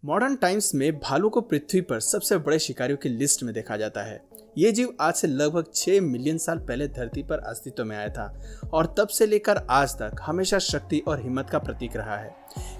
Modern times में भालू को पृथ्वी पर सबसे बड़े शिकारियों की लिस्ट में देखा जाता है। ये जीव आज से लगभग 6 मिलियन साल पहले धरती पर अस्तित्व में आया था और तब से लेकर आज तक हमेशा शक्ति और हिम्मत का प्रतीक रहा है।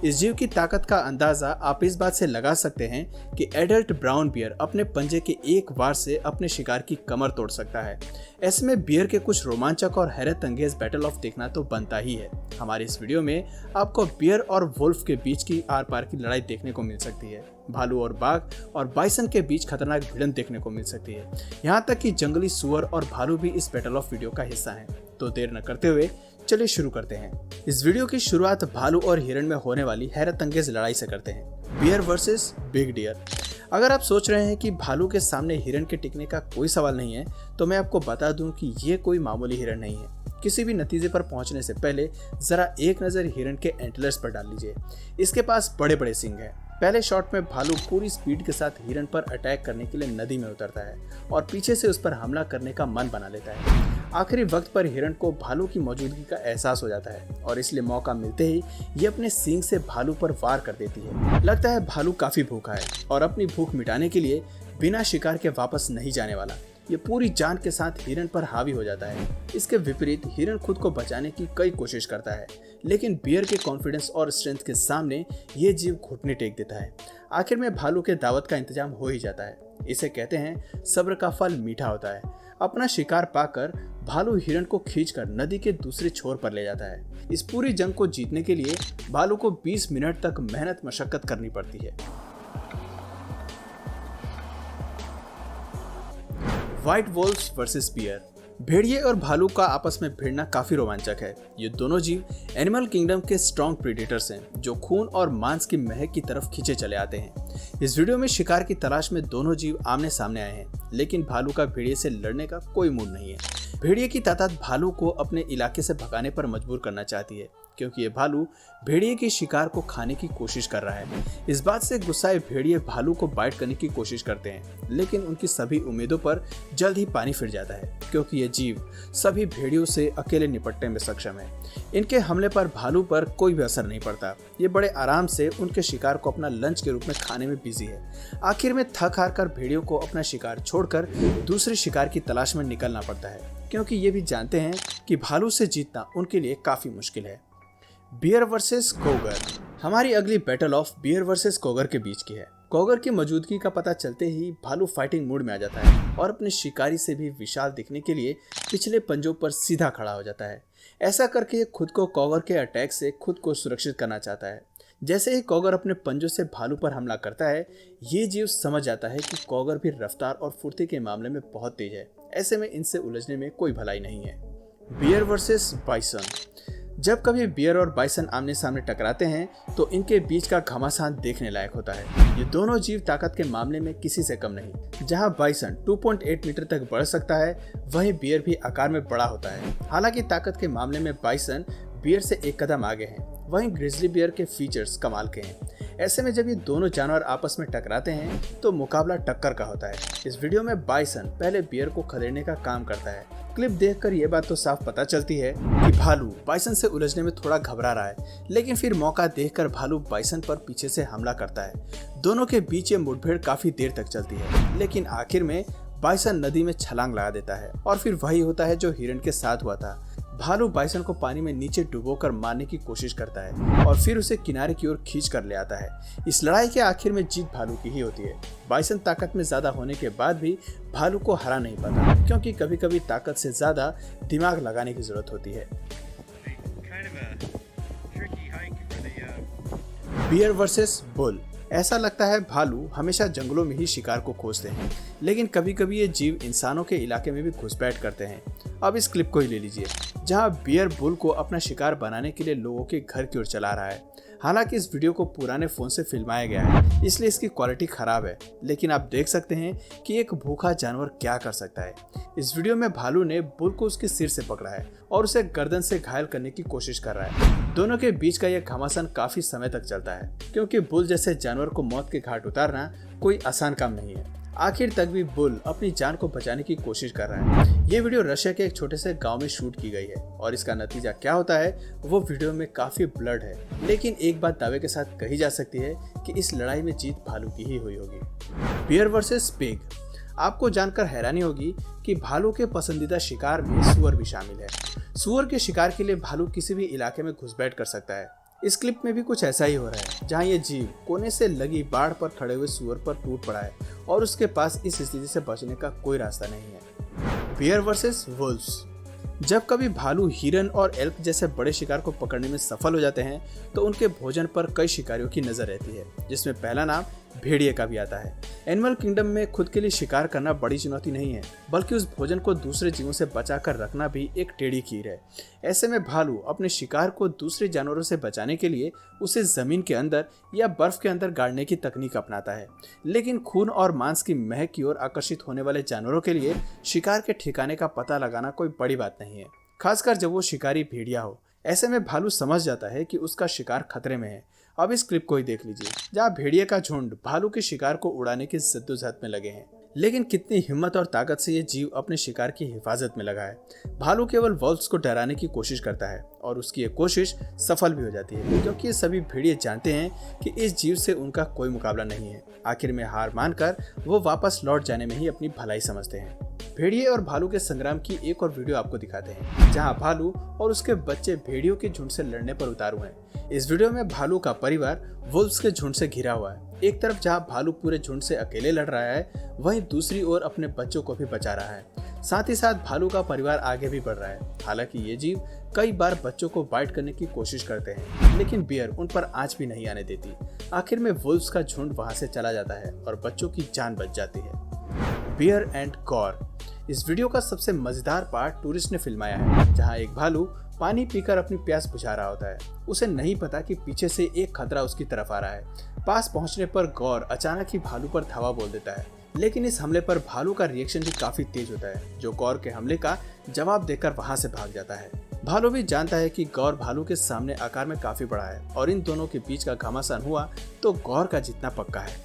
इस जीव की ताकत का अंदाजा आप इस बात से लगा सकते हैं कि एडल्ट ब्राउन बियर अपने पंजे के एक वार से अपने शिकार की कमर तोड़ सकता है। ऐसे में बियर के कुछ रोमांचक और हैरत अंगेज बैटल ऑफ देखना तो बनता ही है। हमारे इस वीडियो में आपको बियर और वुल्फ के बीच की आर पार की लड़ाई देखने को मिल सकती है। भालू और बाघ और बाइसन के बीच खतरनाक भिड़ंत देखने को मिल सकती है। यहाँ तक कि जंगली सुअर और भालू भी इस बैटल ऑफ वीडियो का हिस्सा हैं। तो देर न करते हुए चलिए शुरू करते हैं। इस वीडियो की शुरुआत भालू और हिरण में होने वाली हैरत अंगेज लड़ाई से करते हैं। Bear versus big deer. अगर आप सोच रहे हैं कि भालू के सामने हिरण के टिकने का कोई सवाल नहीं है, तो मैं आपको बता दूं कि ये कोई मामूली हिरण नहीं है। किसी भी नतीजे पर पहुंचने से पहले जरा एक नजर हिरण के एंटलर्स पर डाल लीजिए। इसके पास बड़े बड़े सींग हैं। पहले शॉट में भालू पूरी स्पीड के साथ हिरण पर अटैक करने के लिए नदी में उतरता है और पीछे से उस पर हमला करने का मन बना लेता है। आखिरी वक्त पर हिरण को भालू की मौजूदगी का एहसास हो जाता है और इसलिए मौका मिलते ही ये अपने सींग से भालू पर वार कर देती है। लगता है भालू काफी भूखा है और अपनी भूख मिटाने के लिए बिना शिकार के वापस नहीं जाने वाला। ये पूरी जान के साथ हिरण पर हावी हो जाता है। इसके विपरीत हिरण खुद को बचाने की कई कोशिश करता है, लेकिन बियर के कॉन्फिडेंस और स्ट्रेंथ के सामने ये जीव घुटने टेक देता है। आखिर में भालू के दावत का इंतजाम हो ही जाता है। इसे कहते हैं सब्र का फल मीठा होता है। अपना शिकार पाकर भालू हिरण को खींचकर नदी के दूसरे छोर पर ले जाता है। इस पूरी जंग को जीतने के लिए भालू को 20 मिनट तक मेहनत मशक्कत करनी पड़ती है। White wolves versus bear. भेड़िए और भालू का आपस में भिड़ना काफी रोमांचक है। ये दोनों जीव एनिमल किंगडम के स्ट्रॉन्ग प्रेडेटर्स हैं, जो खून और मांस की महक की तरफ खींचे चले आते हैं। इस वीडियो में शिकार की तलाश में दोनों जीव आमने सामने आए हैं, लेकिन भालू का भेड़िए से लड़ने का कोई मूड नहीं है। भेड़िए की तादाद भालू को अपने इलाके से भगाने पर मजबूर करना चाहती है, क्योंकि ये भालू भेड़िए के शिकार को खाने की कोशिश कर रहा है। इस बात से गुस्साए भेड़िए भालू को बाइट करने की कोशिश करते हैं, लेकिन उनकी सभी उम्मीदों पर जल्द ही पानी फिर जाता है, क्योंकि ये जीव सभी भेड़ियों से अकेले निपटने में सक्षम है। इनके हमले पर भालू पर कोई भी असर नहीं पड़ता। ये बड़े आराम से उनके शिकार को अपना लंच के रूप में खाने में बिजी है। आखिर में थक हार कर भेड़ियों को अपना शिकार छोड़कर दूसरे शिकार की तलाश में निकलना पड़ता है, क्योंकि ये भी जानते हैं कि भालू से जीतना उनके लिए काफी मुश्किल है। Bear versus cougar. हमारी अगली battle of bear versus cougar के बीच की है। कोगर की मौजूदगी का पता चलते ही भालू फाइटिंग मूड में आ जाता है और अपने शिकारी से भी विशाल दिखने के लिए पिछले पंजों पर सीधा खड़ा हो जाता है। ऐसा करके ये खुद को कोगर के अटैक से खुद को सुरक्षित करना चाहता है। जैसे ही कोगर अपने पंजों से भालू पर हमला करता है, ये जीव समझ जाता है कि कोगर भी रफ्तार और फुर्ती के मामले में बहुत तेज है। ऐसे में इनसे उलझने में कोई भलाई नहीं है। Bear versus bison. जब कभी बियर और बाइसन आमने सामने टकराते हैं तो इनके बीच का घमासान देखने लायक होता है। ये दोनों जीव ताकत के मामले में किसी से कम नहीं। जहां बाइसन 2.8 मीटर तक बढ़ सकता है, वहीं बियर भी आकार में बड़ा होता है। हालांकि ताकत के मामले में बाइसन बियर से एक कदम आगे हैं, वहीं ग्रिजली बियर के फीचर्स कमाल के हैं। ऐसे में जब ये दोनों जानवर आपस में टकराते हैं तो मुकाबला टक्कर का होता है। इस वीडियो में बाइसन पहले बियर को खदेड़ने का काम करता है। क्लिप देखकर ये बात तो साफ पता चलती है कि भालू बाइसन से उलझने में थोड़ा घबरा रहा है, लेकिन फिर मौका देखकर भालू बाइसन पर पीछे से हमला करता है। दोनों के बीच ये मुठभेड़ काफी देर तक चलती है, लेकिन आखिर में बाइसन नदी में छलांग लगा देता है और फिर वही होता है जो हिरण के साथ हुआ था। भालू बाइसन को पानी में नीचे डुबोकर मारने की कोशिश करता है और फिर उसे किनारे की ओर खींच कर ले आता है। इस लड़ाई के आखिर में जीत भालू की ही होती है। बाइसन ताकत में ज्यादा होने के बाद भी भालू को हरा नहीं पाता, क्योंकि कभी कभी ताकत से ज्यादा दिमाग लगाने की जरूरत होती है। Bear versus bull. ऐसा लगता है भालू हमेशा जंगलों में ही शिकार को खोजते हैं, लेकिन कभी कभी ये जीव इंसानों के इलाके में भी घुसपैठ करते हैं। अब इस क्लिप को ही ले लीजिए, जहां बियर बुल को अपना शिकार बनाने के लिए लोगों के घर की ओर चला रहा है। हालांकि इस वीडियो को पुराने फोन से फिल्माया गया है, इसलिए इसकी क्वालिटी खराब है, लेकिन आप देख सकते हैं कि एक भूखा जानवर क्या कर सकता है। इस वीडियो में भालू ने बुल को उसके सिर से पकड़ा है और उसे गर्दन से घायल करने की कोशिश कर रहा है। दोनों के बीच का यह घमासान काफी समय तक चलता है, क्योंकि बुल जैसे जानवर को मौत के घाट उतारना कोई आसान काम नहीं है। आखिर तक भी बुल अपनी जान को बचाने की कोशिश कर रहा है। ये वीडियो रशिया के एक छोटे से गांव में शूट की गई है और इसका नतीजा क्या होता है वो वीडियो में काफी ब्लड है, लेकिन एक बात दावे के साथ कही जा सकती है कि इस लड़ाई में जीत भालू की ही हुई होगी। Bear versus pig. आपको जानकर हैरानी होगी कि भालू के पसंदीदा शिकार में सुअर भी शामिल है। सुअर के शिकार के लिए भालू किसी भी इलाके में घुसपैठ कर सकता है। इस क्लिप में भी कुछ ऐसा ही हो रहा है, जहां ये जीव कोने से लगी बाड़ पर खड़े हुए सुअर पर टूट पड़ा है और उसके पास इस स्थिति से बचने का कोई रास्ता नहीं है। Bear versus wolves. जब कभी भालू हिरन और एल्क जैसे बड़े शिकार को पकड़ने में सफल हो जाते हैं तो उनके भोजन पर कई शिकारियों की नजर रहती है, जिसमें पहला नाम भेड़िए का भी आता है। एनिमल किंगडम में खुद के लिए शिकार करना बड़ी चुनौती नहीं है, बल्कि उस भोजन को दूसरे जीवों से बचाकर रखना भी एक टेढ़ी खीर है। ऐसे में भालू अपने शिकार को दूसरे जानवरों से बचाने के लिए उसे जमीन के अंदर या बर्फ के अंदर गाड़ने की तकनीक अपनाता है। लेकिन खून और मांस की महक की ओर आकर्षित होने वाले जानवरों के लिए शिकार के ठिकाने का पता लगाना कोई बड़ी बात नहीं है, खासकर जब वो शिकारी भेड़िया हो। ऐसे में भालू समझ जाता है कि उसका शिकार खतरे में है। अब इस क्लिप को ही देख लीजिए, जहाँ भेड़िए का झुंड भालू के शिकार को उड़ाने की जद्दोजहद में लगे हैं। लेकिन कितनी हिम्मत और ताकत से ये जीव अपने शिकार की हिफाजत में लगा है। भालू केवल वॉल्व्स को डराने की कोशिश करता है और उसकी ये कोशिश सफल भी हो जाती है, क्योंकि ये सभी भेड़िए जानते हैं कि इस जीव से उनका कोई मुकाबला नहीं है। आखिर में हार मानकर वो वापस लौट जाने में ही अपनी भलाई समझते हैं। भेड़िए और भालू के संग्राम की एक और वीडियो आपको दिखाते हैं, जहां भालू और उसके बच्चे भेड़ियों के झुंड से लड़ने पर उतारू हैं। इस वीडियो में भालू का परिवार वुल्व्स के झुंड से घिरा हुआ है। एक तरफ जहां भालू पूरे झुंड से अकेले लड़ रहा है, वहीं दूसरी ओर अपने बच्चों को भी बचा रहा है। साथ ही साथ भालू का परिवार आगे भी बढ़ रहा है। हालांकि ये जीव कई बार बच्चों को बाइट करने की कोशिश करते हैं, लेकिन बियर उन पर आंच भी नहीं आने देती। आखिर में वुल्व्स का झुंड वहां से चला जाता है और बच्चों की जान बच जाती है। Bear and gaur. इस वीडियो का सबसे मजेदार पार्ट टूरिस्ट ने फिल्माया है, जहां एक भालू पानी पीकर अपनी प्यास बुझा रहा होता है। उसे नहीं पता कि पीछे से एक खतरा उसकी तरफ आ रहा है। पास पहुंचने पर गौर अचानक ही भालू पर धावा बोल देता है, लेकिन इस हमले पर भालू का रिएक्शन भी काफी तेज होता है, जो गौर के हमले का जवाब देकर वहां से भाग जाता है। भालू भी जानता है कि गौर भालू के सामने आकार में काफी बड़ा है और इन दोनों के बीच का घमासान हुआ तो गौर का जीतना पक्का है।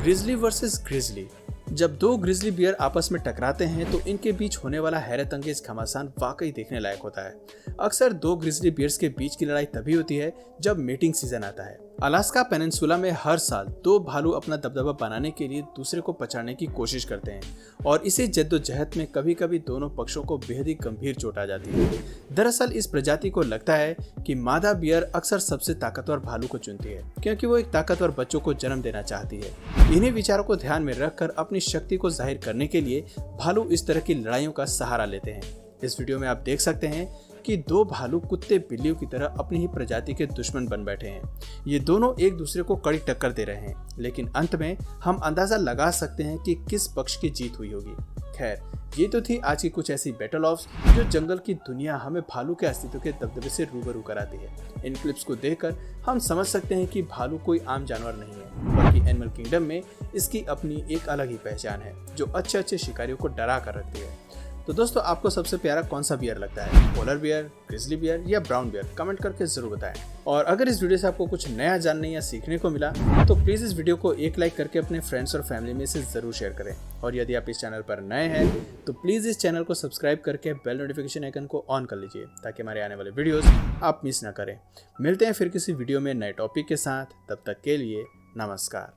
Grizzly versus grizzly. जब दो ग्रिजली बियर आपस में टकराते हैं तो इनके बीच होने वाला हैरत अंगेज घमासान वाकई देखने लायक होता है। अक्सर दो ग्रिजली बियर्स के बीच की लड़ाई तभी होती है जब मेटिंग सीजन आता है। अलास्का पेनिनसुला में हर साल दो भालू अपना दबदबा बनाने के लिए दूसरे को पछाड़ने की कोशिश करते हैं और इसी जद्दोजहद में कभी कभी दोनों पक्षों को बेहद ही गंभीर चोट आ जाती है। दरअसल इस प्रजाति को लगता है कि मादा बियर अक्सर सबसे ताकतवर भालू को चुनती है, क्योंकि वो एक ताकतवर बच्चों को जन्म देना चाहती है। इन्हीं विचारों को ध्यान में रखकर अपनी शक्ति को जाहिर करने के लिए भालू इस तरह की लड़ाइयों का सहारा लेते हैं। इस वीडियो में आप देख सकते हैं कि दो भालू कुत्ते बिल्लियों की तरह अपनी ही प्रजाति के दुश्मन बन बैठे हैं। ये दोनों एक दूसरे को कड़ी टक्कर दे रहे हैं, लेकिन अंत में हम अंदाजा लगा सकते हैं कि किस पक्ष की जीत हुई होगी। खैर, ये तो थी आज की कुछ ऐसी बैटल ऑफ्स जो जंगल की दुनिया हमें भालू के अस्तित्व के दबदबे से रूबरू कराती है। इन क्लिप्स को देखकर हम समझ सकते हैं कि भालू कोई आम जानवर नहीं है, बल्कि एनिमल किंगडम में इसकी अपनी एक अलग ही पहचान है, जो अच्छे शिकारियों को डरा कर रखती है। तो दोस्तों, आपको सबसे प्यारा कौन सा बियर लगता है, पोलर बियर, ग्रिजली बियर या ब्राउन बियर? कमेंट करके जरूर बताएं। और अगर इस वीडियो से आपको कुछ नया जानने या सीखने को मिला तो प्लीज इस वीडियो को एक लाइक करके अपने फ्रेंड्स और फैमिली में इसे जरूर शेयर करें। और यदि आप इस चैनल पर नए हैं तो प्लीज इस चैनल को सब्सक्राइब करके बेल नोटिफिकेशन आइकन को ऑन कर लीजिए, ताकि हमारे आने वाले वीडियोस आप मिस ना करें। मिलते हैं फिर किसी वीडियो में नए टॉपिक के साथ, तब तक के लिए नमस्कार।